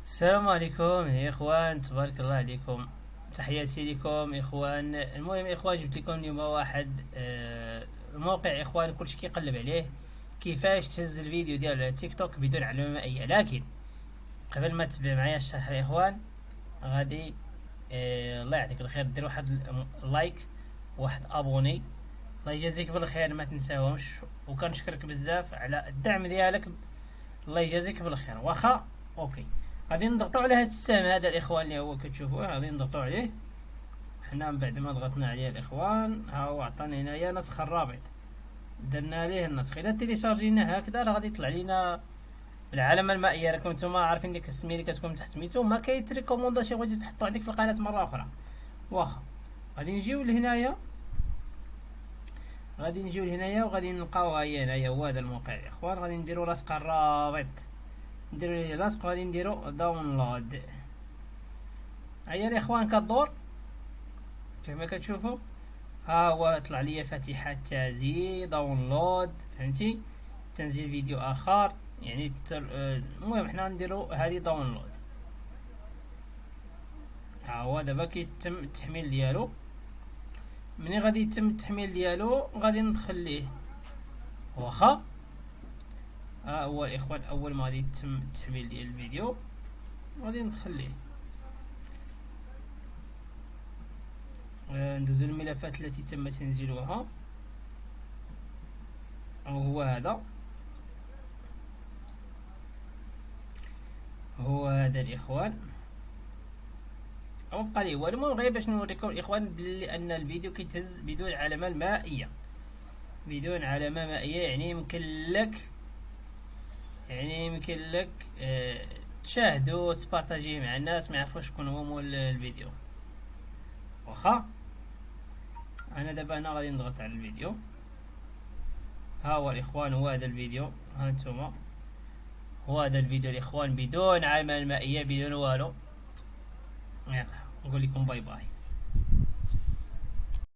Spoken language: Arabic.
السلام عليكم يا اخوان، تبارك الله عليكم. تحياتي لكم اخوان. المهم يا اخوان، جبت لكم اليوم واحد موقع يا اخوان كلشي كيقلب عليه، كيفاش تهز الفيديو ديال تيك توك بدون علامه مائيه. لكن قبل ما تبع معايا الشرح يا اخوان، غادي الله يعطيك الخير دير واحد لايك، واحد ابوني. الله يجازيك بالخير، ما تنساهمش. وكنشكرك بزاف على الدعم ديالك. الله يجازيك بالخير. واخا اوكي، غادي نضغطوا على هذا السهم هذا الاخوان اللي هو كتشوفوه، غادي نضغطوا عليه. حنا من بعد ما ضغطنا عليه الاخوان، ها هو عطاني هنايا نسخ الرابط، درنا ليه النسخ. الا تيليشارجينا هكذا راه غادي يطلع لينا العلامه المائيه. راكم نتوما عارفين ديك السميه اللي كتكون تحت سميتو، ما كيتريكومونداش شي بغيتي تحطو عندك في القناه مره اخرى. واخا غادي نجيو لهنايا، وغادي نلقاو هي هنايا هو هذا الموقع يا اخوان. غادي نديرو لصق الرابط، نديرو ليه لصق، وغادي نديرو داونلود. هيا الاخوان كدور كما كتشوفوا، ها هو طلع لي فاتحة تازي داونلود، فهمتي؟ تنزيل فيديو اخر يعني المهم حنا نديرو هذه داونلود. ها هو دابا كيتم التحميل ديالو. مني غادي يتم التحميل ديالو غادي ندخل ليه. واخا ها هو الاخوان، اول ما غادي يتم التحميل ديال الفيديو غادي ندخل ليه. ندوزو الملفات التي تم تنزيلها، وهو هذا، هو هذا الاخوان. او بقى لي هو. المهم غير باش نوريكم الاخوان بلي ان الفيديو كيتهز بدون علامه المائيه. بدون علامه مائيه يعني يمكن لك تشاهدوا وتبارطاجيه مع الناس ما يعرفوش شكون هو مول الفيديو. واخا انا دابا هنا غادي نضغط على الفيديو. ها هو الاخوان، هو هذا الفيديو، ها انتم، هو هذا الفيديو الاخوان بدون علامه مائيه بدون والو. يلا نقول لكم باي باي.